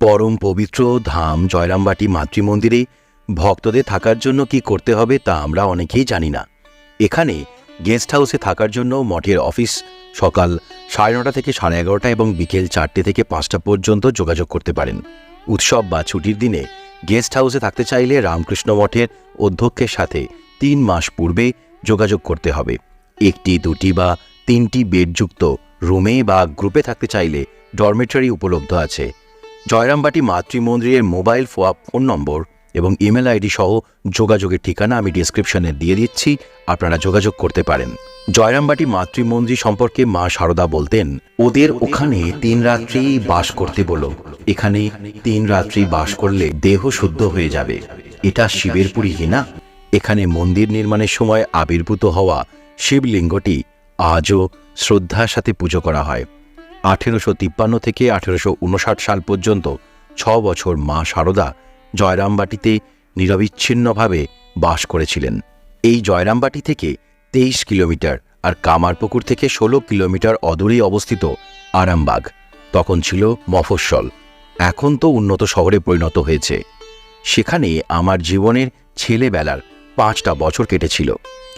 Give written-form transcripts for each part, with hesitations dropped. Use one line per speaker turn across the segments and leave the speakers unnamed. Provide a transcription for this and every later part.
পরম পবিত্র ধাম জয়রামবাটি মাতৃমন্দিরে ভক্তদের থাকার জন্য কি করতে হবে তা আমরা অনেকেই জানি না। এখানে গেস্ট হাউসে থাকার জন্য মঠের অফিস সকাল 9:30 থেকে 11:30 এবং বিকেল 4টে থেকে 5টা পর্যন্ত যোগাযোগ করতে পারেন। উৎসব বা ছুটির দিনে গেস্ট হাউসে থাকতে চাইলে রামকৃষ্ণ মঠের অধ্যক্ষের সাথে 3 মাস পূর্বে যোগাযোগ করতে হবে। 1টি 2টি বা 3টি বেডযুক্ত রুমে বা গ্রুপে থাকতে চাইলে ডরমেটরি উপলব্ধ আছে। জয়রামবাটি মাতৃমন্দিরের মোবাইল ফোন নম্বর এবং ইমেল আইডি সহ যোগাযোগের ঠিকানা আমি ডিসক্রিপশনে দিয়ে দিচ্ছি, আপনারা যোগাযোগ করতে পারেন। জয়রামবাটি মাতৃমন্দির সম্পর্কে মা শারদা বলতেন, ওদের ওখানে 3 রাত্রি বাস করতে বলো, এখানে 3 রাত্রি বাস করলে দেহ শুদ্ধ হয়ে যাবে। এটা শিবের পুরী কিনা? এখানে মন্দির নির্মাণের সময় আবির্ভূত হওয়া শিবলিঙ্গটি আজও শ্রদ্ধার সাথে পুজো করা হয়। 1853 থেকে 1859 সাল পর্যন্ত 6 বছর মা শারদা জয়রামবাটিতে নিরবিচ্ছিন্নভাবে বাস করেছিলেন। এই জয়রামবাটি থেকে 23 কিলোমিটার আর কামারপুকুর থেকে 16 কিলোমিটার অদূরেই অবস্থিত আরামবাগ তখন ছিল মফস্বল, এখন তো উন্নত শহরে পরিণত হয়েছে। সেখানে আমার জীবনের ছেলেবেলার 5টা বছর কেটেছিল।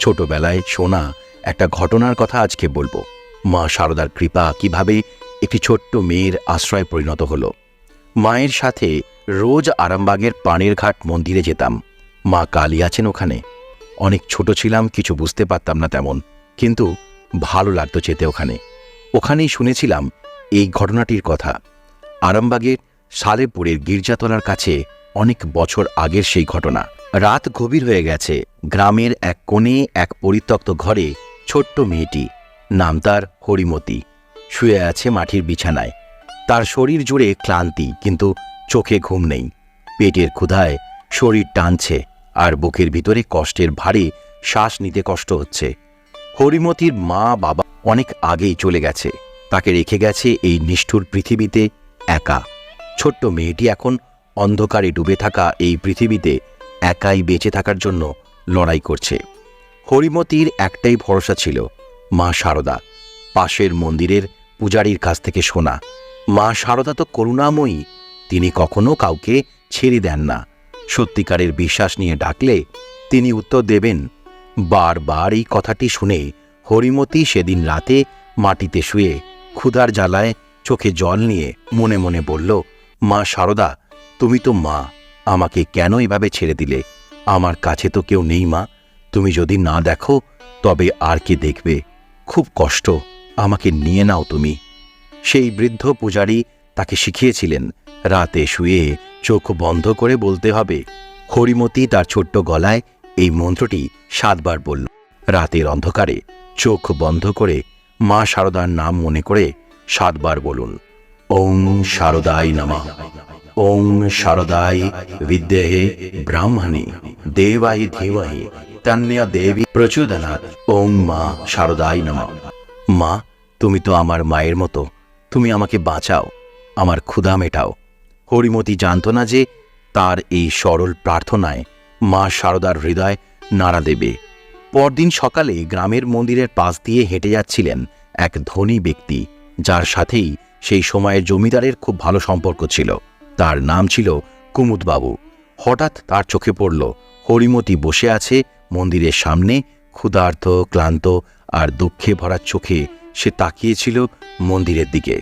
ছোটবেলায় শোনা একটা ঘটনার কথা আজকে বলবো। মা শারদার কৃপা কিভাবে একটি ছোট্ট মেয়ের আশ্রয় পরিণত হলো। মায়ের সাথে রোজ আরামবাগের পানের ঘাট মন্দিরে যেতাম। মা কালী আছেন ওখানে। অনেক ছোট ছিলাম, কিছু বুঝতে পারতাম না তেমন, কিন্তু ভালো লাগতো যেতে ওখানেই শুনেছিলাম এই ঘটনাটির কথা। আরামবাগের সালেপুরের গির্জাতলার কাছে অনেক বছর আগের সেই ঘটনা। রাত গভীর হয়ে গেছে। গ্রামের এক কোণে এক পরিত্যক্ত ঘরে ছোট্ট মেয়েটি, নাম তার হরিমতি, শুয়ে আছে মাটির বিছানায়। তার শরীর জুড়ে ক্লান্তি, কিন্তু চোখে ঘুম নেই। পেটের ক্ষুধায় শরীর টানছে আর বুকের ভিতরে কষ্টের ভারে শ্বাস নিতে কষ্ট হচ্ছে। হরিমতির মা বাবা অনেক আগেই চলে গেছে, তাকে রেখে গেছে এই নিষ্ঠুর পৃথিবীতে একা। ছোট্ট মেয়েটি এখন অন্ধকারে ডুবে থাকা এই পৃথিবীতে একাই বেঁচে থাকার জন্য লড়াই করছে। হরিমতির একটাই ভরসা ছিল মা শারদা। পাশের মন্দিরের পূজারীর কাছ থেকে শোনা, মা শারদা তো করুণাময়ী, তিনি কখনো কাউকে ছেড়ে দেন না। সত্যিকারের বিশ্বাস নিয়ে ডাকলে তিনি উত্তর দেবেন। বারবার এই কথাটি শুনে হরিমতি সেদিন রাতে মাটিতে শুয়ে ক্ষুধার জ্বালায় চোখে জল নিয়ে মনে মনে বলল, মা শারদা, তুমি তো মা, আমাকে কেন এভাবে ছেড়ে দিলে? আমার কাছে তো কেউ নেই মা, তুমি যদি না দেখো তবে আর কে দেখবে? খুব কষ্ট, আমাকে নিয়ে নাও তুমি। সেই বৃদ্ধ পূজারী তাকে শিখিয়েছিলেন রাতে শুয়ে চোখ বন্ধ করে বলতে হবে। হরিমতি তার ছোট্ট গলায় এই মন্ত্রটি 7 বার বলল। রাতের অন্ধকারে চোখ বন্ধ করে মা শারদার নাম মনে করে 7 বার বলুন, ওং শারদাই নমঃ, ওং শারদাই বিদ্মহে ব্রাহ্মণী দেবাই ধীমহি তন্যা দেবী প্রচোদনাৎ, ওং মা শারদাই নমঃ। মা, তুমি তো আমার মায়ের মতো, তুমি আমাকে বাঁচাও, আমার ক্ষুধা মেটাও। হরিমতি জানত না যে তার এই সরল প্রার্থনায় মা শারদার হৃদয় নাড়া দেবে। পরদিন সকালে গ্রামের মন্দিরের পাশ দিয়ে হেঁটে যাচ্ছিলেন এক ধনী ব্যক্তি, যার সাথেই সেই সময়ের জমিদারের খুব ভালো সম্পর্ক ছিল। তার নাম ছিল কুমুদবাবু। হঠাৎ তার চোখে পড়ল হরিমতি বসে আছে মন্দিরের সামনে, ক্ষুধার্ত, ক্লান্ত আর দুঃখে ভরা চোখে সে তাকিয়েছিল মন্দিরের দিকে।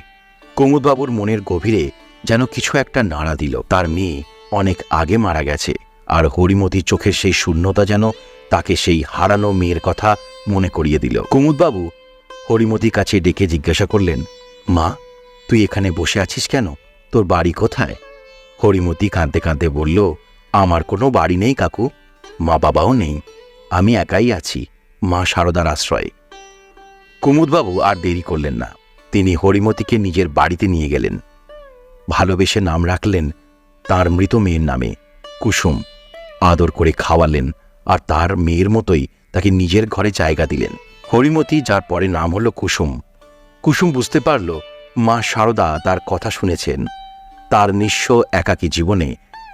কুমুদবাবুর মনের গভীরে যেন কিছু একটা নাড়া দিল। তার মেয়ে অনেক আগে মারা গেছে, আর হরিমতির চোখের সেই শূন্যতা যেন তাকে সেই হারানো মেয়ের কথা মনে করিয়ে দিল। কুমুদবাবু হরিমতির কাছে ডেকে জিজ্ঞাসা করলেন, মা, তুই এখানে বসে আছিস কেন? তোর বাড়ি কোথায়? হরিমতি কাঁদতে কাঁদতে বলল, আমার কোনো বাড়ি নেই কাকু, মা বাবাও নেই, আমি একাই আছি মা শারদার আশ্রয়ে। কুমুদবাবু আর দেরি করলেন না, তিনি হরিমতিকে নিজের বাড়িতে নিয়ে গেলেন। ভালোবেসে নাম রাখলেন তার মৃত মেয়ের নামে, কুসুম। আদর করে খাওয়ালেন আর তার মেয়ের মতোই তাকে নিজের ঘরে জায়গা দিলেন। হরিমতি, যার পরে নাম হলো কুসুম। কুসুম বুঝতে পারল মা শারদা তার কথা শুনেছেন। তার নিঃস্ব একাকী জীবনে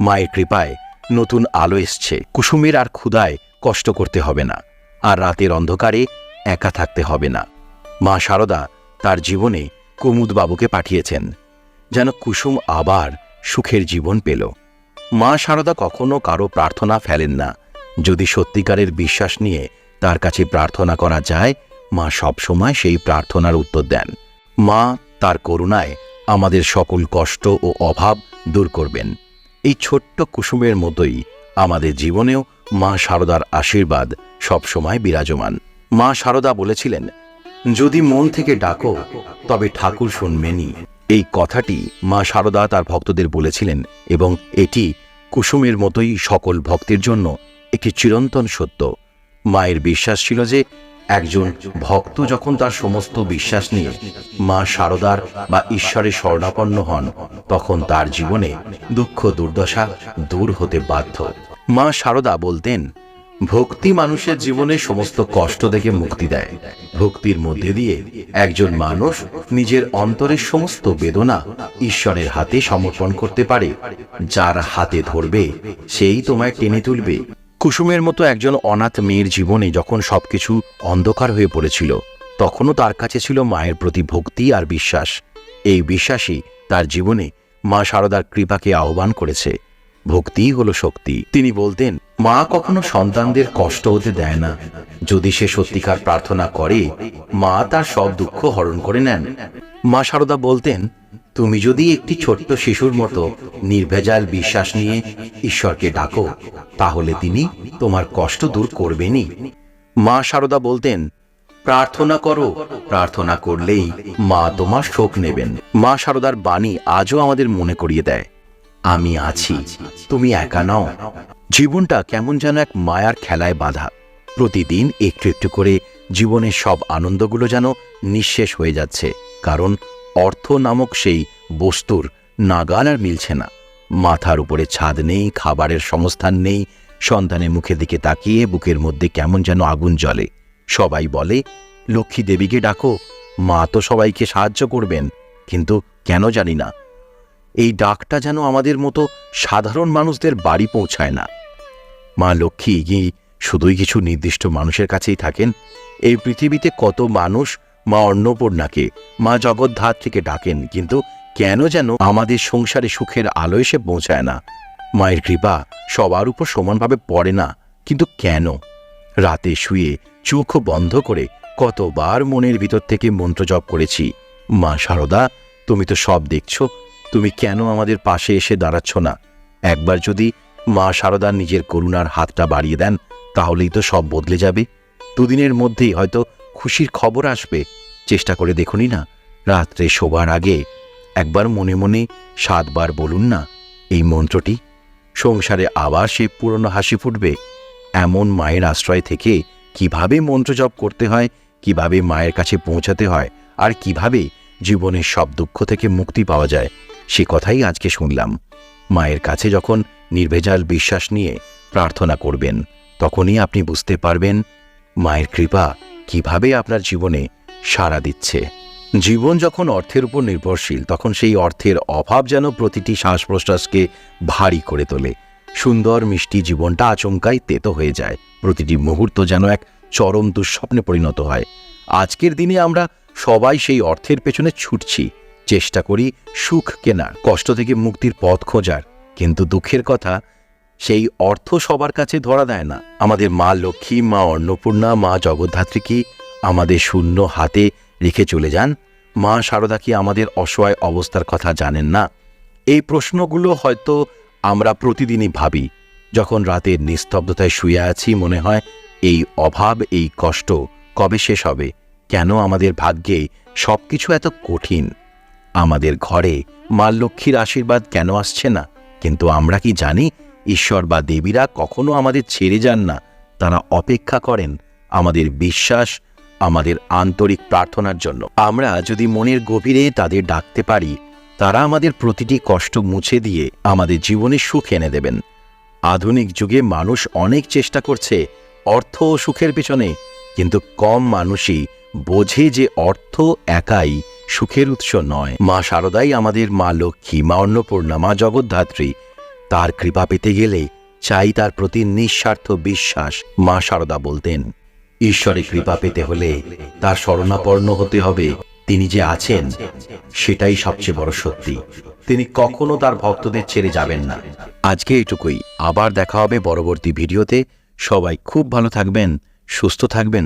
মায়ের কৃপায় নতুন আলো এসছে। কুসুমের আর ক্ষুধায় কষ্ট করতে হবে না, আর রাতের অন্ধকারে একা থাকতে হবে না। মা শারদা তার জীবনে কুমুদবাবুকে পাঠিয়েছেন যেন কুসুম আবার সুখের জীবন পেল। মা শারদা কখনো কারো প্রার্থনা ফেলেন না। যদি সত্যিকারের বিশ্বাস নিয়ে তার কাছে প্রার্থনা করা যায়, মা সবসময় সেই প্রার্থনার উত্তর দেন। মা তার করুণায় আমাদের সকল কষ্ট ও অভাব দূর করবেন। এই ছোট্ট কুসুমের মতোই আমাদের জীবনেও মা শারদার আশীর্বাদ সবসময় বিরাজমান। মা শারদা বলেছিলেন, যদি মন থেকে ডাকো তবে ঠাকুর শুনবেনই। এই কথাটি মা শারদা তার ভক্তদের বলেছিলেন এবং এটি কুসুমের মতোই সকল ভক্তের জন্য একটি চিরন্তন সত্য। মায়ের বিশ্বাস ছিল যে একজন ভক্ত যখন তার সমস্ত বিশ্বাস নিয়ে মা শারদার বা ঈশ্বরের শরণাপন্ন হন, তখন তার জীবনে দুঃখ দুর্দশা দূর হতে বাধ্য। মা শারদা বলতেন, ভক্তি মানুষের জীবনে সমস্ত কষ্ট থেকে মুক্তি দেয়। ভক্তির মধ্যে দিয়ে একজন মানুষ নিজের অন্তরের সমস্ত বেদনা ঈশ্বরের হাতে সমর্পণ করতে পারে। যার হাতে ধরবে সেই তোমায় টেনে তুলবে। কুসুমের মতো একজন অনাথ মেয়ের জীবনে যখন সবকিছু অন্ধকার হয়ে পড়েছিল, তখনও তার কাছে ছিল মায়ের প্রতি ভক্তি আর বিশ্বাস। এই বিশ্বাসই তার জীবনে মা শারদার কৃপাকে আহ্বান করেছে। ভক্তিই হলো শক্তি। তিনি বলতেন, মা কখনো সন্তানদের কষ্ট হতে দেয় না। যদি সে সত্যিকার প্রার্থনা করে, মা তার সব দুঃখ হরণ করে নেন। মা শারদা বলতেন, তুমি যদি একটি ছোট্ট শিশুর মতো নির্ভেজাল বিশ্বাস নিয়ে ঈশ্বরকে ডাকো, তাহলে তিনি তোমার কষ্ট দূর করবেনই। মা শারদা বলতেন, প্রার্থনা করো, প্রার্থনা করলেই মা তোমার শোক নেবেন। মা শারদার বাণী আজও আমাদের মনে করিয়ে দেয়, আমি আছি, তুমি একা নও। জীবনটা কেমন যেন এক মায়ার খেলায় বাঁধা। প্রতিদিন একটু একটু করে জীবনের সব আনন্দগুলো যেন নিঃশেষ হয়ে যাচ্ছে, কারণ অর্থ নামক সেই বস্তুর নাগাল আর মিলছে না। মাথার উপরে ছাদ নেই, খাবারের সংস্থান নেই, সন্তানের মুখের দিকে তাকিয়ে বুকের মধ্যে কেমন যেন আগুন জ্বলে। সবাই বলে, লক্ষ্মী দেবীকে ডাকো, মা তো সবাইকে সাহায্য করবেন। কিন্তু কেন জানি না, এই ডাকটা যেন আমাদের মতো সাধারণ মানুষদের বাড়ি পৌঁছায় না। মা লক্ষ্মী কি শুধুই কিছু নির্দিষ্ট মানুষের কাছেই থাকেন? এই পৃথিবীতে কত মানুষ মা অন্নপূর্ণাকে, মা জগদ্ধাত্রীকে ডাকেন, কিন্তু কেন যেন আমাদের সংসারে সুখের আলো এসে পৌঁছায় না। মায়ের কৃপা সবার উপর সমানভাবে পড়ে না, কিন্তু কেন? রাতে শুয়ে চোখ বন্ধ করে কতবার মনের ভিতর থেকে মন্ত্র জপ করেছি, মা শারদা, তুমি তো সব দেখছো, তুমি কেন আমাদের পাশে এসে দাঁড়াচ্ছ না? একবার যদি মা শারদা নিজের করুণার হাতটা বাড়িয়ে দেন, তাহলেই তো সব বদলে যাবে। দুদিনের মধ্যেই হয়তো খুশির খবর আসবে। চেষ্টা করে দেখুনি না, রাত্রে শোবার আগে একবার মনে মনে 7 বার বলুন না এই মন্ত্রটি। সংসারে আবার সে পুরনো হাসি ফুটবে। এমন মায়ের আশ্রয় থেকে কিভাবে মন্ত্র জপ করতে হয়, কিভাবে মায়ের কাছে পৌঁছাতে হয়, আর কিভাবে জীবনের সব দুঃখ থেকে মুক্তি পাওয়া যায়, সে কথাই আজকে শুনলাম। মায়ের কাছে যখন নির্ভেজাল বিশ্বাস নিয়ে প্রার্থনা করবেন, তখনই আপনি বুঝতে পারবেন মায়ের কৃপা কিভাবে আপনার জীবনে সাড়া দিচ্ছে। জীবন যখন অর্থের উপর নির্ভরশীল, তখন সেই অর্থের অভাব যেন প্রতিটি শ্বাস প্রশ্বাসকে ভারী করে তোলে। সুন্দর মিষ্টি জীবনটা আচমকাই তেতো হয়ে যায়। প্রতিটি মুহূর্ত যেন এক চরম দুঃস্বপ্নে পরিণত হয়। আজকের দিনে আমরা সবাই সেই অর্থের পেছনে ছুটছি, চেষ্টা করি সুখ কেনার, কষ্ট থেকে মুক্তির পথ খোঁজার, কিন্তু দুঃখের কথা, সেই অর্থ সবার কাছে ধরা দেয় না। আমাদের মা লক্ষ্মী, মা অন্নপূর্ণা, মা জগদ্ধাত্রী কি আমাদের শূন্য হাতে রেখে চলে যান? মা শারদা কি আমাদের অসহায় অবস্থার কথা জানেন না? এই প্রশ্নগুলো হয়তো আমরা প্রতিদিনই ভাবি। যখন রাতের নিস্তব্ধতায় শুয়ে আছি, মনে হয় এই অভাব, এই কষ্ট কবে শেষ হবে? কেন আমাদের ভাগ্যে সবকিছু এত কঠিন? আমাদের ঘরে মা লক্ষ্মীর আশীর্বাদ কেন আসছে না? কিন্তু আমরা কি জানি, ঈশ্বর বা দেবীরা কখনো আমাদের ছেড়ে যান না। তারা অপেক্ষা করেন আমাদের বিশ্বাস, আমাদের আন্তরিক প্রার্থনার জন্য। আমরা যদি মনের গভীরে তাদের ডাকতে পারি, তারা আমাদের প্রতিটি কষ্ট মুছে দিয়ে আমাদের জীবনে সুখ এনে দেবেন। আধুনিক যুগে মানুষ অনেক চেষ্টা করছে অর্থ ও সুখের পেছনে, কিন্তু কম মানুষই বোঝে যে অর্থ একাই সুখের উৎস নয়। মা শারদাই আমাদের মা লক্ষ্মী, মা অন্নপূর্ণা, মা জগদ্ধাত্রী। তার কৃপা পেতে গেলে চাই তার প্রতি নিঃস্বার্থ বিশ্বাস। মা শারদা বলতেন, ঈশ্বরের কৃপা পেতে হলে তার শরণাপন্ন হতে হবে। তিনি যে আছেন সেটাই সবচেয়ে বড় সত্যি। তিনি কখনো তার ভক্তদের ছেড়ে যাবেন না। আজকে এইটুকুই, আবার দেখা হবে পরবর্তী ভিডিওতে। সবাই খুব ভালো থাকবেন, সুস্থ থাকবেন।